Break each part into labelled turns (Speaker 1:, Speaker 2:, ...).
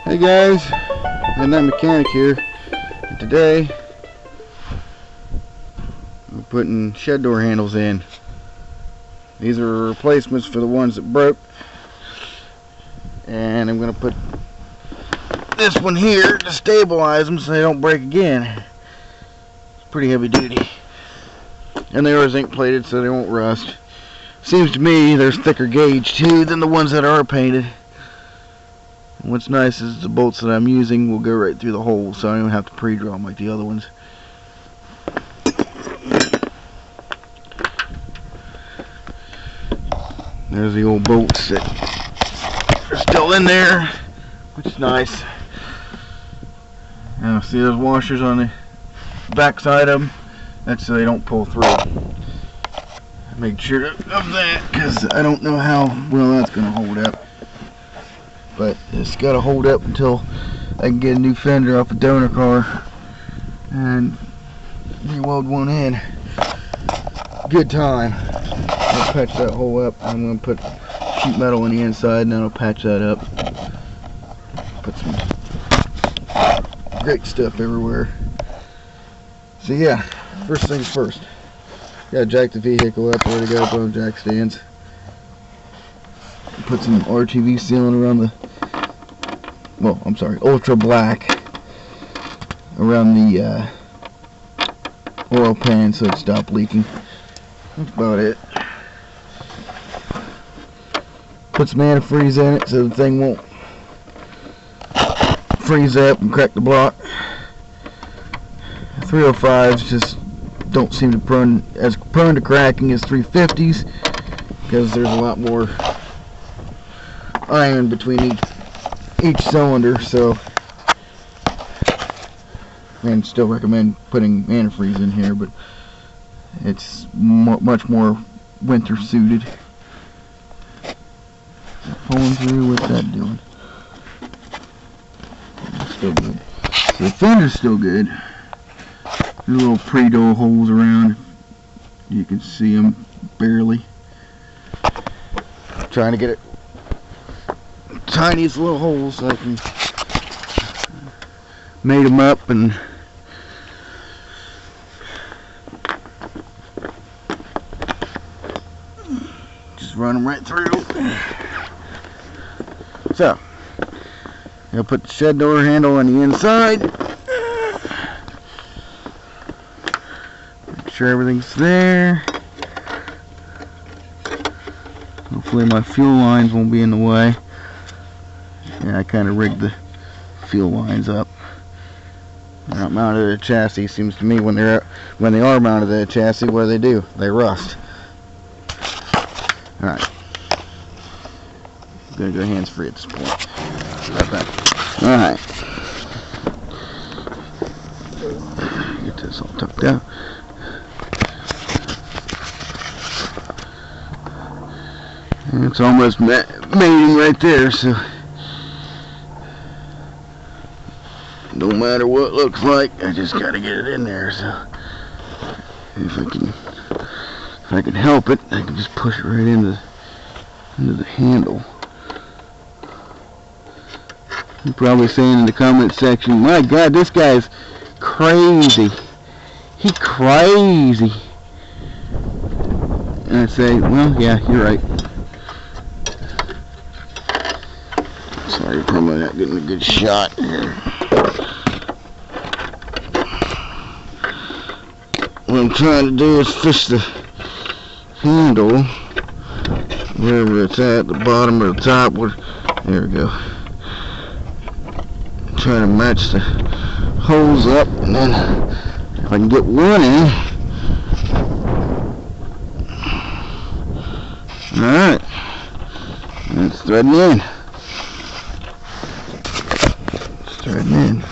Speaker 1: Hey guys, I'm that mechanic here, and today I'm putting shed door handles in. These are replacements for the ones that broke, and I'm going to put this one here to stabilize them so they don't break again. It's pretty heavy duty, and they are zinc plated so they won't rust. Seems to me there's thicker gauge too than the ones that are painted. What's nice is the bolts that I'm using will go right through the hole, so I don't have to pre-draw them like the other ones. There's the old bolts that are still in there, which is nice. Now see those washers on the back side of them? That's so they don't pull through. I made sure of that because I don't know how well that's going to hold up. But it's got to hold up until I can get a new fender off a donor car and re-weld one in. Good time. I'll patch that hole up. I'm going to put sheet metal on the inside and then I'll patch that up. Put some great stuff everywhere. So yeah, first things first. Gotta jack the vehicle up. Already got bone jack stands. Put some RTV sealant around the, well, I'm sorry, ultra black around the oil pan so it stopped leaking. That's about it. Put some antifreeze in it so the thing won't freeze up and crack the block. 305s just don't seem to as prone to cracking as 350s because there's a lot more iron between each cylinder, so and still recommend putting antifreeze in here, but it's much more winter suited. Pulling through, what's that doing? It's still good. So the fender's still good. There's little pre-dole holes around. You can see them barely. I'm trying to get it tiniest little holes so I can made them up and just run them right through. So I'll put the shed door handle on the inside. Make sure everything's there. Hopefully my fuel lines won't be in the way. Yeah, I kind of rigged the fuel lines up. They're not mounted to the chassis. Seems to me when they are mounted to the chassis, what do? They rust. All right, I'm gonna go hands free at this point. Right back. All right, get this all tucked out. And it's almost mating right there, so no matter what it looks like, I just gotta get it in there. So if I can help it, I can just push it right into the handle. You're probably saying in the comment section, my God, this guy's crazy. He crazy. And I say, well, yeah, you're right. Sorry, probably not getting a good shot here. What I'm trying to do is fish the handle wherever it's at, the bottom or the top. There we go. Trying to match the holes up, and then if I can get one in. Alright, let's thread it in. Threading in.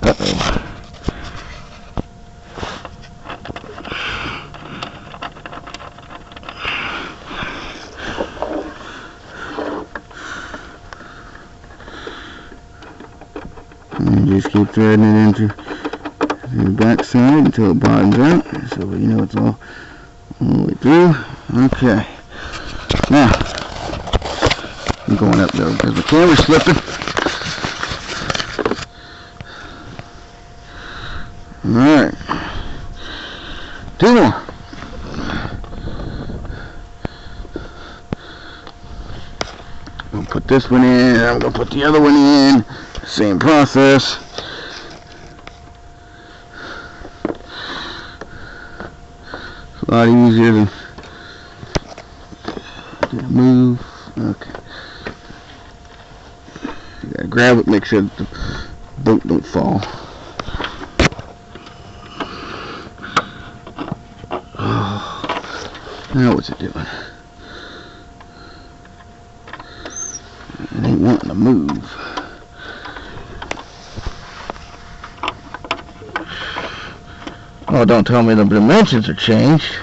Speaker 1: Uh-oh. And just keep threading it into the back side until it bottoms out, so you know it's all the way through. Okay. Now, I'm going up though because the camera's slipping. Alright. 2 more. I'm going to put this one in. I'm going to put the other one in. Same process. It's a lot easier to move. Okay. You gotta grab it, make sure the bolt don't fall. Now what's it doing? It ain't wanting to move. Oh, don't tell me the dimensions are changed.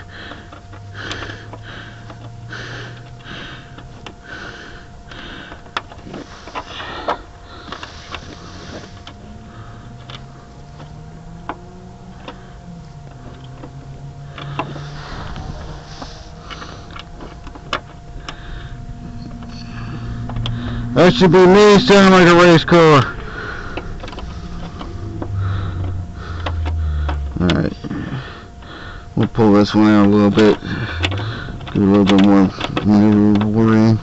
Speaker 1: That should be me sounding like a race car. Alright. We'll pull this one out a little bit. Give it a little bit more maneuverable room.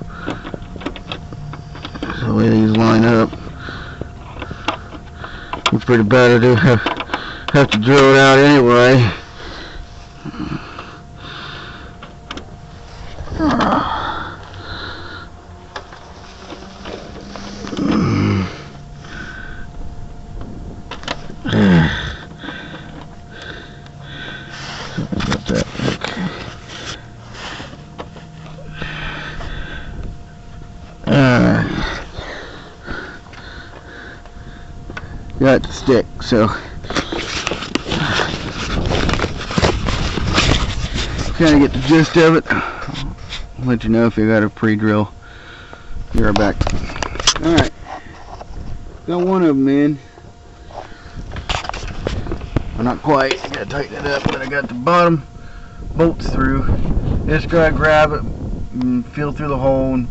Speaker 1: So the way these line up. It's pretty bad to have to drill it out anyway. Got to stick, so kind of get the gist of it. I'll let you know if you got a pre-drill. Be right back. Alright, got one of them in. Well, not quite, I gotta tighten it up, but I got the bottom bolts through. Just gotta grab it and feel through the hole and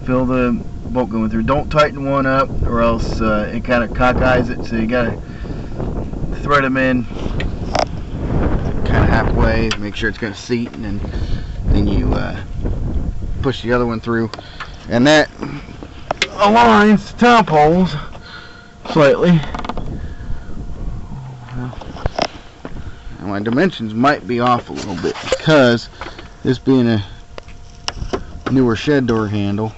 Speaker 1: feel the bolt going through. Don't tighten one up or else it kind of cockeyes it, so you gotta thread them in kind of halfway, make sure it's got a seat, and then you push the other one through, and that aligns the top holes slightly. And my dimensions might be off a little bit because this being a newer shed door handle.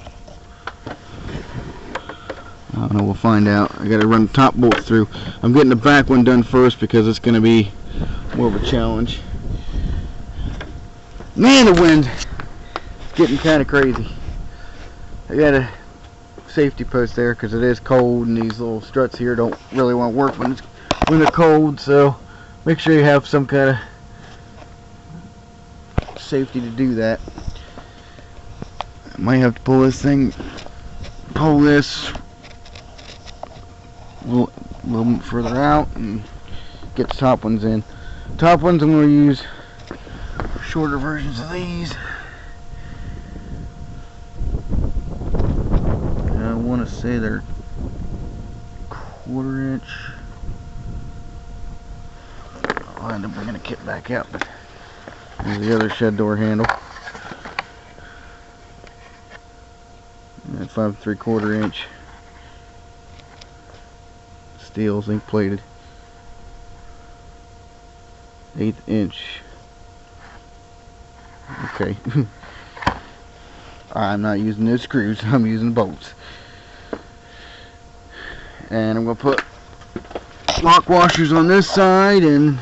Speaker 1: I don't know, we'll find out. I gotta run the top bolt through. I'm getting the back one done first because it's gonna be more of a challenge. Man, the wind's getting kind of crazy. I got a safety post there because it is cold, and these little struts here don't really want to work when they're cold, so make sure you have some kind of safety to do that. I might have to pull this a little bit further out and get the top ones in. Top ones I'm going to use shorter versions of these. I want to say they're 1/4 inch. I'll end up bringing the kit back out, but here's the other shed door handle. And 5 3/4 inch steel, zinc plated, 1/8 inch. Okay. I'm not using those screws, I'm using bolts. And I'm going to put lock washers on this side and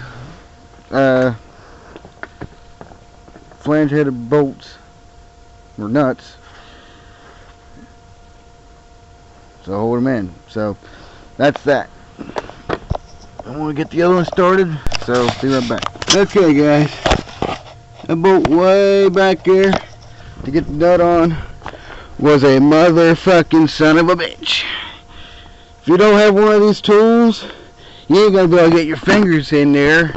Speaker 1: flange headed bolts or nuts so hold them in. So that's that. I want to get the other one started, so be right back. Okay guys, that bolt way back there to get the nut on was a motherfucking son of a bitch. If you don't have one of these tools, you ain't gonna be able to get your fingers in there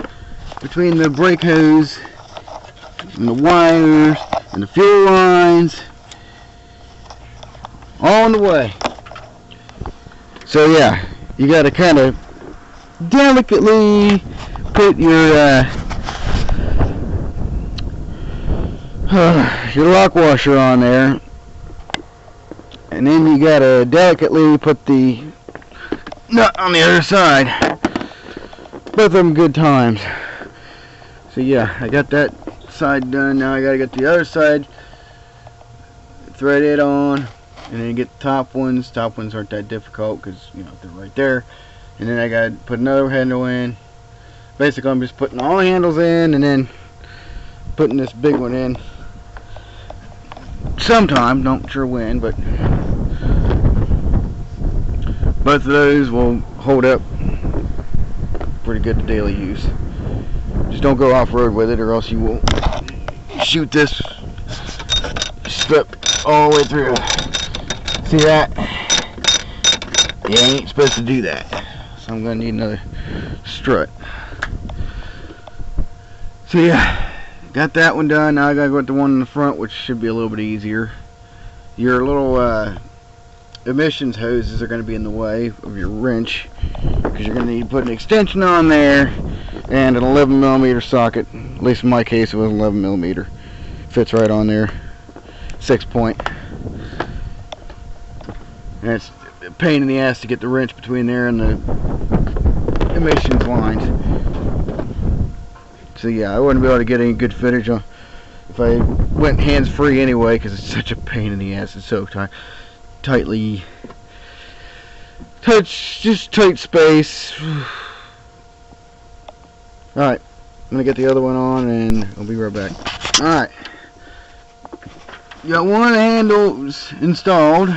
Speaker 1: between the brake hose and the wires and the fuel lines. on the way. So yeah, you got to kind of delicately put your lock washer on there, and then you got to delicately put the nut on the other side. Both of them good times. So yeah, I got that side done. Now I got to get the other side threaded on, and then get the top ones. Top ones aren't that difficult because, you know, they're right there. And then I got to put another handle in. Basically, I'm just putting all the handles in and then putting this big one in sometime, not sure when, but both of those will hold up pretty good to daily use. Just don't go off-road with it, or else you will shoot this strip all the way through. See that? You ain't supposed to do that. So I'm going to need another strut. So yeah, got that one done. Now I got to go with the one in the front, which should be a little bit easier. Your little emissions hoses are going to be in the way of your wrench, because you're going to need to put an extension on there and an 11mm socket. At least in my case it was 11mm. Fits right on there. 6-point. And it's a pain in the ass to get the wrench between there and the emissions lines. So yeah, I wouldn't be able to get any good footage on if I went hands-free anyway, because it's such a pain in the ass. It's so tightly just tight space. Alright, I'm gonna get the other one on and I'll be right back. Alright, got one of the handles installed.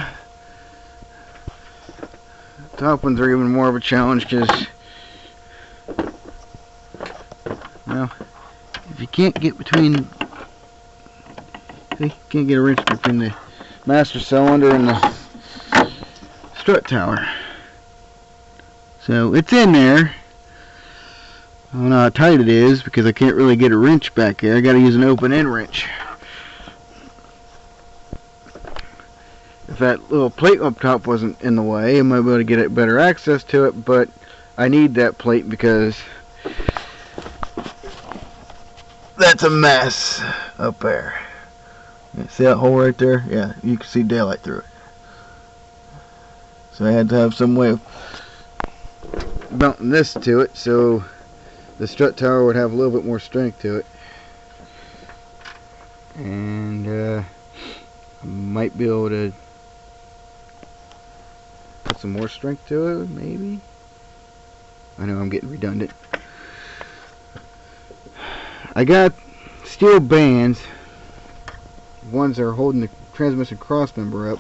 Speaker 1: Top ones are even more of a challenge, because, well, if you can't get between, see, can't get a wrench between the master cylinder and the strut tower. So it's in there. I don't know how tight it is, because I can't really get a wrench back there. I got to use an open end wrench. If that little plate up top wasn't in the way, I might be able to get better access to it, but I need that plate because that's a mess up there. See that hole right there? Yeah, you can see daylight through it. So I had to have some way of mounting this to it so the strut tower would have a little bit more strength to it. And I might be able to put some more strength to it, maybe. I know I'm getting redundant. I got steel bands, ones that are holding the transmission cross member up.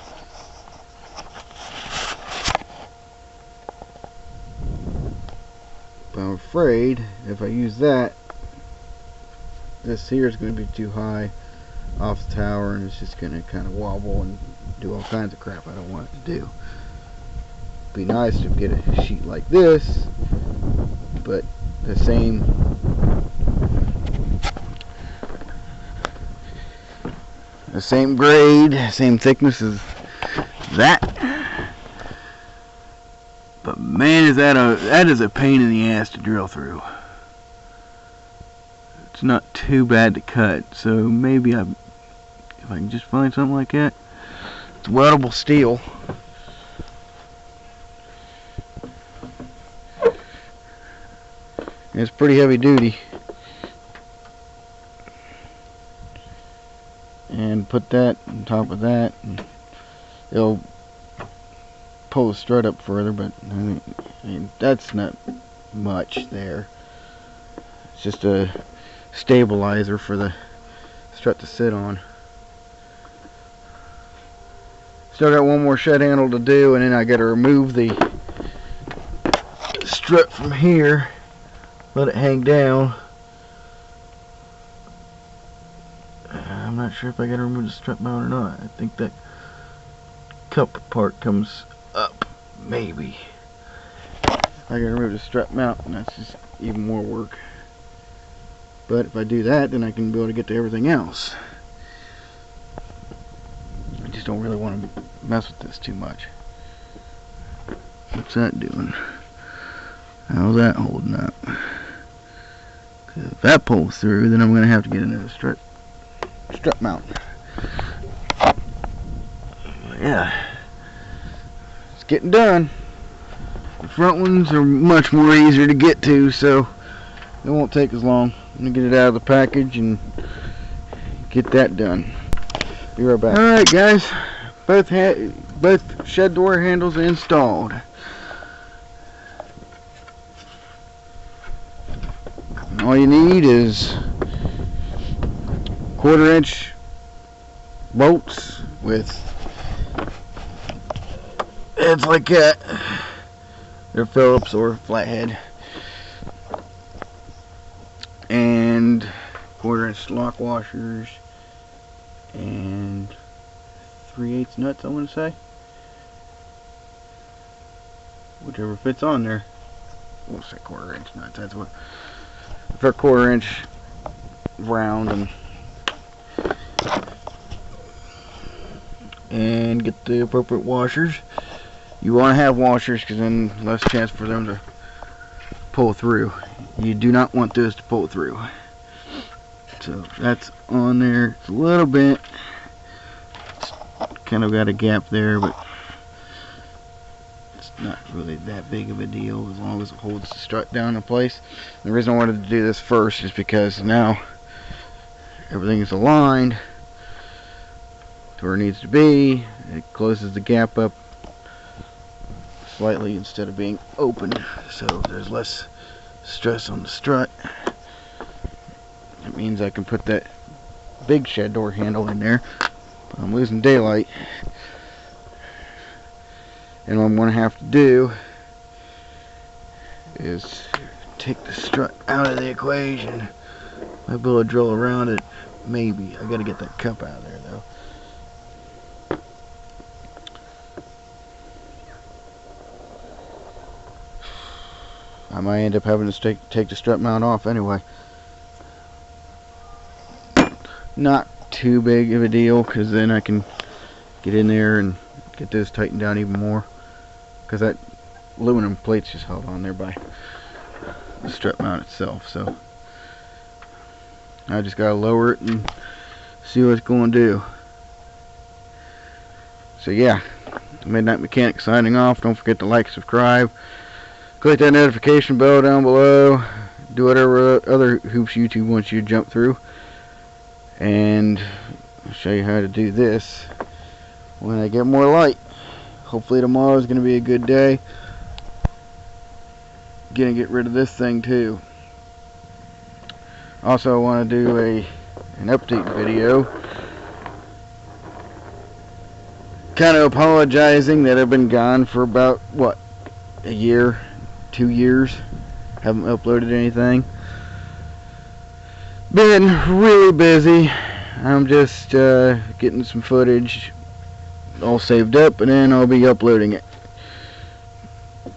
Speaker 1: But I'm afraid if I use that, this here is going to be too high off the tower, and it's just going to kind of wobble and do all kinds of crap I don't want it to do. Be nice to get a sheet like this, but the same grade, same thickness as that. But man, is that is a pain in the ass to drill through. It's not too bad to cut, so maybe if I can just find something like that. It's wettable steel. It's pretty heavy duty. And put that on top of that, and it'll pull the strut up further, but I mean that's not much there. It's just a stabilizer for the strut to sit on. Still got one more shed handle to do, and then I got to remove the strut from here. Let it hang down. I'm not sure if I gotta remove the strut mount or not. I think that cup part comes up, maybe. I gotta remove the strut mount, and that's just even more work. But if I do that, then I can be able to get to everything else. I just just don't really want to mess with this too much. What's that doing? How's that holding up? 'Cause if that pulls through, then I'm going to have to get another strut mount. But yeah, it's getting done. The front ones are much more easier to get to, so it won't take as long. I'm going to get it out of the package and get that done. Be right back. Alright guys, both shed door handles installed. And all you need is 1/4" bolts with heads like that. They're Phillips or flathead. And 1/4" lock washers and 3/8 nuts, I want to say. Whichever fits on there. I won't say 1/4" nuts, that's what. For 1/4" round, and get the appropriate washers. You want to have washers because then less chance for them to pull through. You do not want this to pull through. So that's on there. It's a little bit. It's kind of got a gap there, but it's not really that big of a deal as long as it holds the strut down in place. The reason I wanted to do this first is because now everything is aligned to where it needs to be. It closes the gap up slightly instead of being open, so there's less stress on the strut. It means I can put that big shed door handle in there, but I'm losing daylight. And what I'm going to have to do is take the strut out of the equation. Might be able to drill around it, maybe. I got to get that cup out of there though. I might end up having to take the strut mount off anyway. Not too big of a deal, because then I can get in there and get this tightened down even more, because that aluminum plate's just held on there by the strut mount itself. So I just gotta lower it and see what it's going to do. So yeah, Midnight Mechanic signing off. Don't forget to like, subscribe, click that notification bell down below, do whatever other hoops YouTube wants you to jump through, and I'll show you how to do this when I get more light. Hopefully tomorrow is going to be a good day. Gonna get rid of this thing too. Also, I want to do an update video, kind of apologizing that I've been gone for about what, a year, 2 years. Haven't uploaded anything. Been really busy. I'm just getting some footage all saved up, and then I'll be uploading it.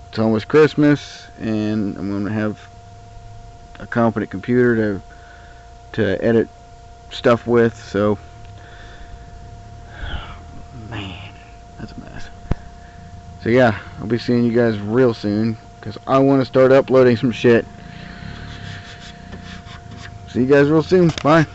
Speaker 1: It's almost Christmas, and I'm going to have a competent computer to edit stuff with. So, man, that's a mess. So yeah, I'll be seeing you guys real soon, because I want to start uploading some shit. See you guys real soon. Bye.